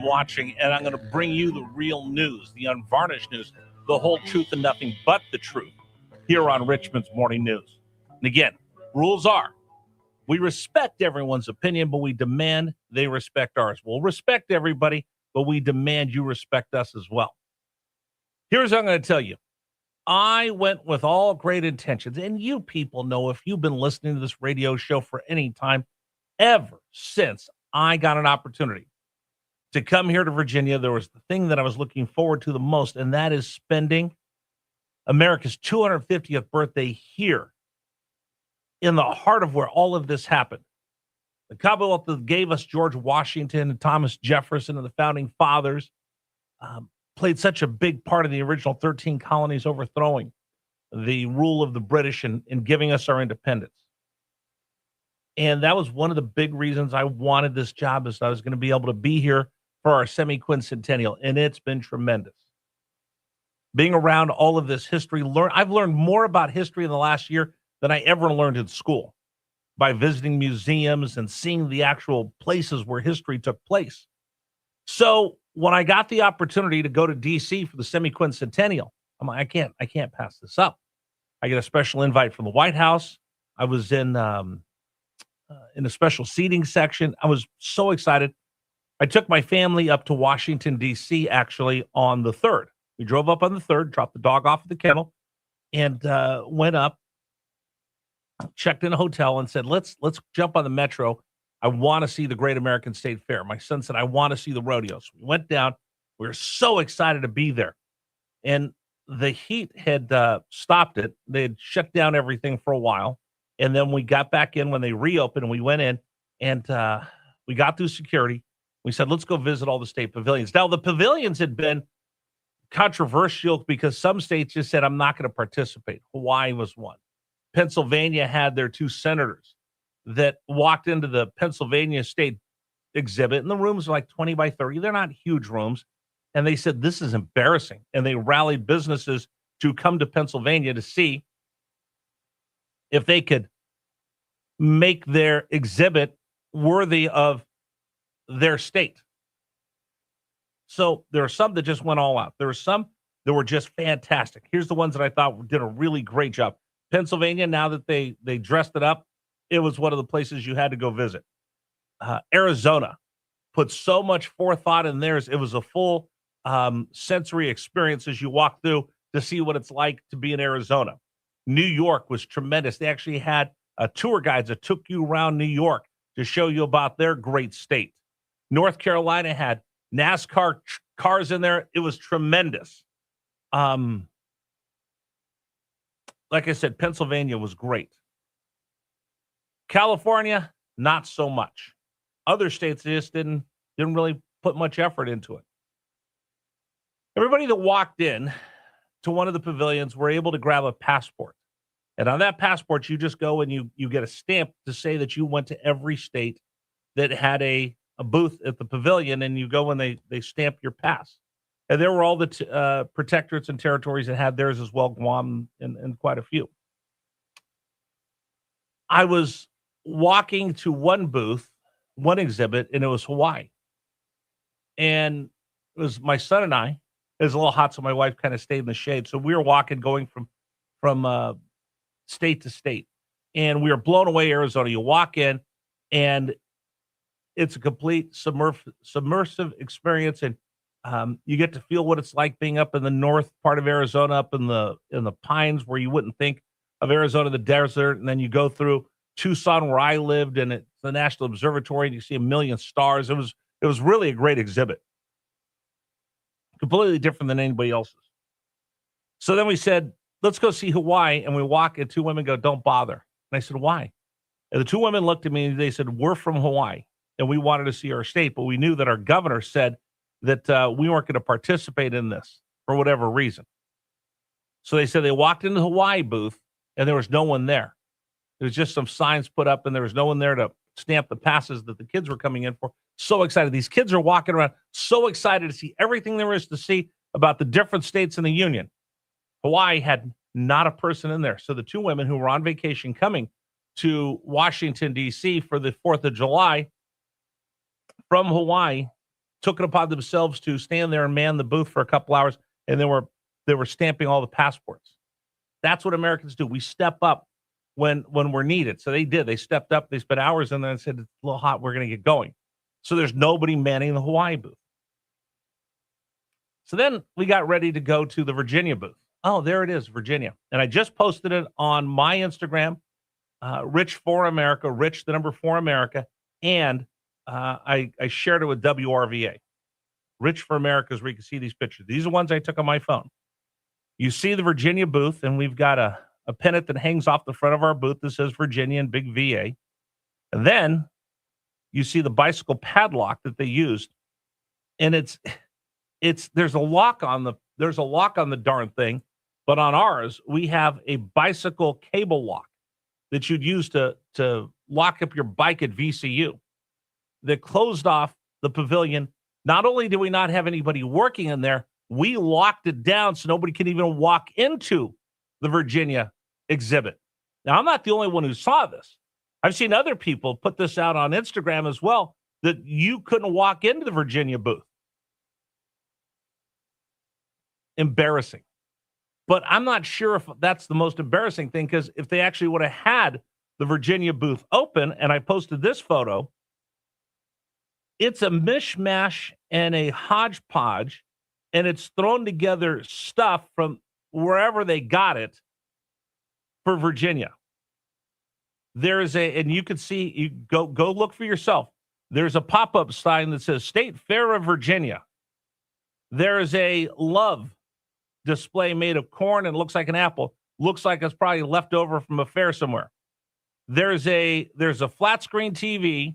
watching, and I'm going to bring you the real news, the unvarnished news, the whole truth and nothing but the truth here on Richmond's Morning News. And again, rules are we respect everyone's opinion, but we demand they respect ours. We'll respect everybody, but we demand you respect us as well. Here's what I'm going to tell you. I went with all great intentions, and you people know if you've been listening to this radio show for any time, ever since I got an opportunity to come here to Virginia, there was the thing that I was looking forward to the most, and that is spending America's 250th birthday here in the heart of where all of this happened. The Commonwealth that gave us George Washington and Thomas Jefferson and the founding fathers played such a big part in the original 13 colonies overthrowing the rule of the British and giving us our independence. And that was one of the big reasons I wanted this job, is I was going to be able to be here for our semi-quincentennial, and it's been tremendous. Being around all of this history, I've learned more about history in the last year than I ever learned in school by visiting museums and seeing the actual places where history took place. So when I got the opportunity to go to D.C. for the semi-quincentennial, I'm like, I can't pass this up. I get a special invite from the White House. I was in a special seating section. I was so excited. I took my family up to Washington, D.C., actually, on the 3rd. We drove up on the 3rd, dropped the dog off at the kennel, and went up, checked in a hotel, and said, let's jump on the metro. I want to see the Great American State Fair. My son said, I want to see the rodeos. We went down. We were so excited to be there. And the heat had stopped it. They had shut down everything for a while. And then we got back in when they reopened, and we went in, and we got through security. We said, let's go visit all the state pavilions. Now, the pavilions had been controversial because some states just said, I'm not going to participate. Hawaii was one. Pennsylvania had their 2 senators that walked into the Pennsylvania state exhibit, and the rooms are like 20 by 30. They're not huge rooms. And they said, this is embarrassing. And they rallied businesses to come to Pennsylvania to see if they could make their exhibit worthy of their state. So there are some that just went all out. There are some that were just fantastic. Here's the ones that I thought did a really great job. Pennsylvania, now that they dressed it up, it was one of the places you had to go visit. Arizona put so much forethought in theirs. It was a full sensory experience as you walk through to see what it's like to be in Arizona. New York was tremendous. They actually had tour guides that took you around New York to show you about their great state. North Carolina had NASCAR cars in there. It was tremendous. Like I said, Pennsylvania was great. California, not so much. Other states just didn't really put much effort into it. Everybody that walked in to one of the pavilions were able to grab a passport. And on that passport, you just go and you get a stamp to say that you went to every state that had a booth at the pavilion, and you go and they stamp your pass. And there were all the protectorates and territories that had theirs as well, Guam and quite a few. I was walking to one booth, one exhibit, and it was Hawaii. And it was my son and I. It was a little hot, so my wife kind of stayed in the shade. So we were walking, going from state to state. And we were blown away, Arizona. You walk in, and it's a complete submersive experience, and you get to feel what it's like being up in the north part of Arizona, up in the pines where you wouldn't think of Arizona, the desert, and then you go through Tucson where I lived, and it's the National Observatory, and you see a million stars. It was really a great exhibit, completely different than anybody else's. So then we said, let's go see Hawaii, and we walk, and 2 women go, don't bother. And I said, why? And the 2 women looked at me, and they said, we're from Hawaii, and we wanted to see our state, but we knew that our governor said that we weren't going to participate in this for whatever reason. So they said they walked into the Hawaii booth, and there was no one there. There was just some signs put up, and there was no one there to stamp the passes that the kids were coming in for. So excited. These kids are walking around so excited to see everything there is to see about the different states in the union. Hawaii had not a person in there. So the 2 women who were on vacation coming to Washington, D.C. for the 4th of July from Hawaii took it upon themselves to stand there and man the booth for a couple hours, and they were stamping all the passports. That's what Americans do. We step up when we're needed. So they did. They stepped up. They spent hours and then said, it's a little hot. We're going to get going. So there's nobody manning the Hawaii booth. So then we got ready to go to the Virginia booth. Oh, there it is, Virginia. And I just posted it on my Instagram, Rich for America, Rich, the number 4 America. And I shared it with WRVA. Rich for America is where you can see these pictures. These are ones I took on my phone. You see the Virginia booth, and we've got a pennant that hangs off the front of our booth that says Virginia and big VA. And then you see the bicycle padlock that they used. And there's a lock on the darn thing, but on ours, we have a bicycle cable lock that you'd use to lock up your bike at VCU that closed off the pavilion. Not only do we not have anybody working in there, we locked it down so nobody can even walk into the Virginia exhibit. Now, I'm not the only one who saw this. I've seen other people put this out on Instagram as well, that you couldn't walk into the Virginia booth. Embarrassing. But I'm not sure if that's the most embarrassing thing, because if they actually would have had the Virginia booth open, and I posted this photo, it's a mishmash and a hodgepodge, and it's thrown together stuff from wherever they got it for Virginia. There's and you can see, you go look for yourself. There's a pop-up sign that says State Fair of Virginia. There is a love display made of corn and looks like an apple. Looks like it's probably left over from a fair somewhere. There's a flat screen TV,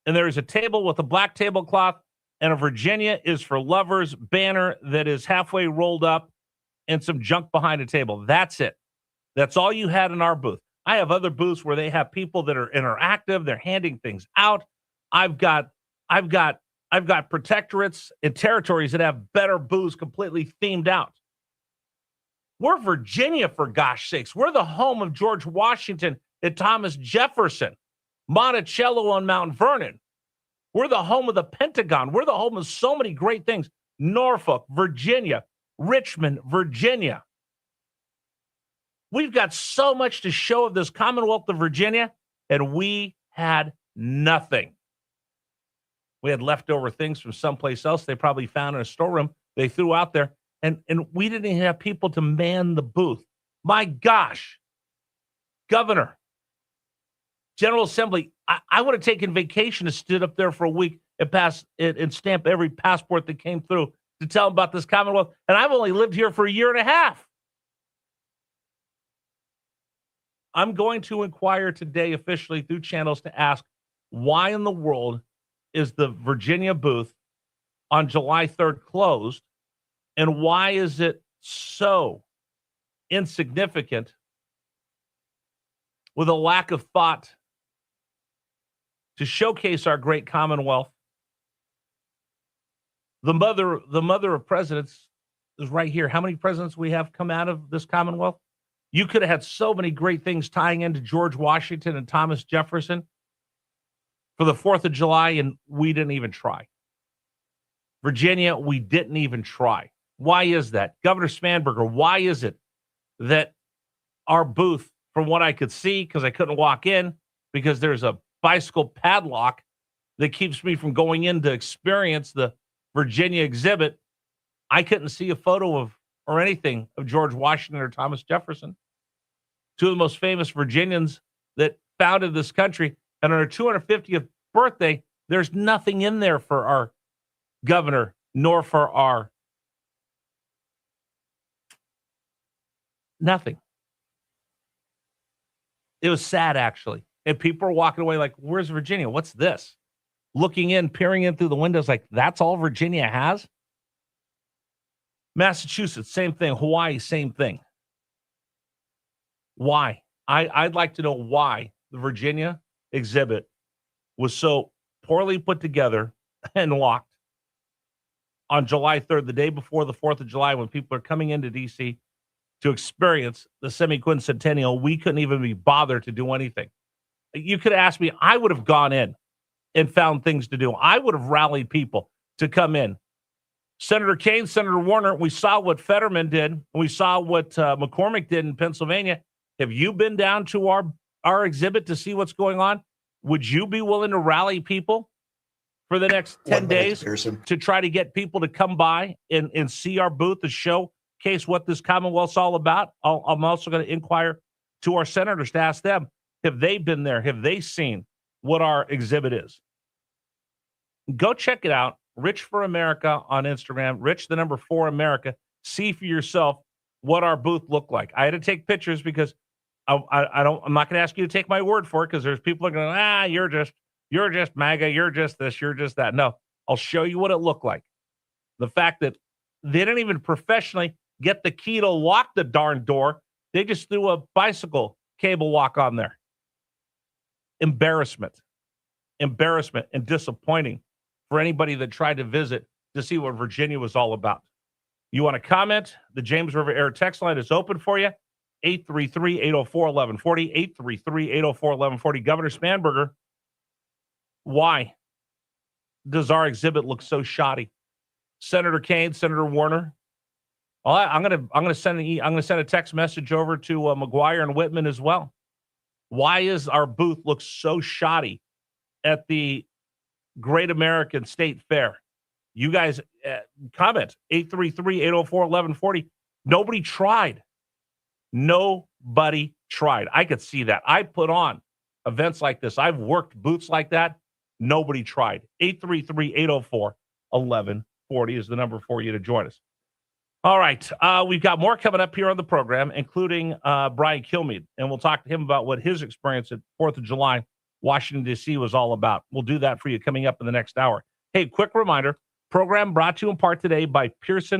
and there's a table with a black tablecloth and a Virginia is for lovers banner that is halfway rolled up and some junk behind a table. That's it. That's all you had in our booth. I have other booths where they have people that are interactive. They're handing things out. I've got protectorates and territories that have better booths completely themed out. We're Virginia, for gosh sakes. We're the home of George Washington and Thomas Jefferson, Monticello on Mount Vernon. We're the home of the Pentagon. We're the home of so many great things. Norfolk, Virginia, Richmond, Virginia. We've got so much to show of this Commonwealth of Virginia, and we had nothing. We had leftover things from someplace else they probably found in a storeroom they threw out there, and we didn't even have people to man the booth. My gosh. Governor, General Assembly, I would have taken vacation to stood up there for a week and stamp every passport that came through to tell them about this Commonwealth, and I've only lived here for a year and a half. I'm going to inquire today officially through channels to ask, why in the world is the Virginia booth on July 3rd closed, and why is it so insignificant with a lack of thought to showcase our great Commonwealth? The mother of presidents is right here. How many presidents we have come out of this Commonwealth? You could have had so many great things tying into George Washington and Thomas Jefferson for the 4th of July, and we didn't even try. Virginia, we didn't even try. Why is that? Governor Spanberger, why is it that our booth, from what I could see, because I couldn't walk in, because there's a bicycle padlock that keeps me from going in to experience the Virginia exhibit, I couldn't see a photo of or anything of George Washington or Thomas Jefferson, two of the most famous Virginians that founded this country. And on our 250th birthday, there's nothing in there for our governor, nor for our nothing. It was sad, actually. And people are walking away like, where's Virginia? What's this? Looking in, peering in through the windows like, that's all Virginia has? Massachusetts, same thing. Hawaii, same thing. Why? I'd like to know why the Virginia exhibit was so poorly put together and locked on July 3rd, the day before the 4th of July, when people are coming into D.C. to experience the semi-quincentennial. We couldn't even be bothered to do anything. You could ask me, I would have gone in and found things to do. I would have rallied people. to come in. Senator Kaine, Senator Warner, we saw what Fetterman did, and we saw what McCormick did in Pennsylvania. Have you been down to our exhibit to see what's going on? Would you be willing to rally people for the next 10 days to try to get people to come by and see our booth to showcase what this Commonwealth's all about? I'm also going to inquire to our senators to ask them, have they been there? Have they seen what our exhibit is? Go check it out. Rich for America on Instagram, Rich the number 4 America. See for yourself what our booth looked like. I had to take pictures because I'm not going to ask you to take my word for it, because there's people that are going, you're just MAGA, you're just this, you're just that. No, I'll show you what it looked like. The fact that they didn't even professionally get the key to lock the darn door. They just threw a bicycle cable lock on there. Embarrassment and disappointing for anybody that tried to visit to see what Virginia was all about. You want to comment? The James River Air text line is open for you. 833-804-1140, 833-804-1140. Governor Spanberger, why does our exhibit look so shoddy? Senator Kaine, Senator Warner. Well, I'm gonna send a text message over to McGuire and Whitman as well. Why is our booth look so shoddy at the Great American State Fair? You guys comment. 833-804-1140. Nobody tried. Nobody tried. I could see that. I put on events like this. I've worked booths like that. Nobody tried. 833-804-1140 is the number for you to join us. All right. We've got more coming up here on the program, including Brian Kilmeade, and we'll talk to him about what his experience at 4th of July, Washington, D.C. was all about. We'll do that for you coming up in the next hour. Hey, quick reminder, program brought to you in part today by Pearson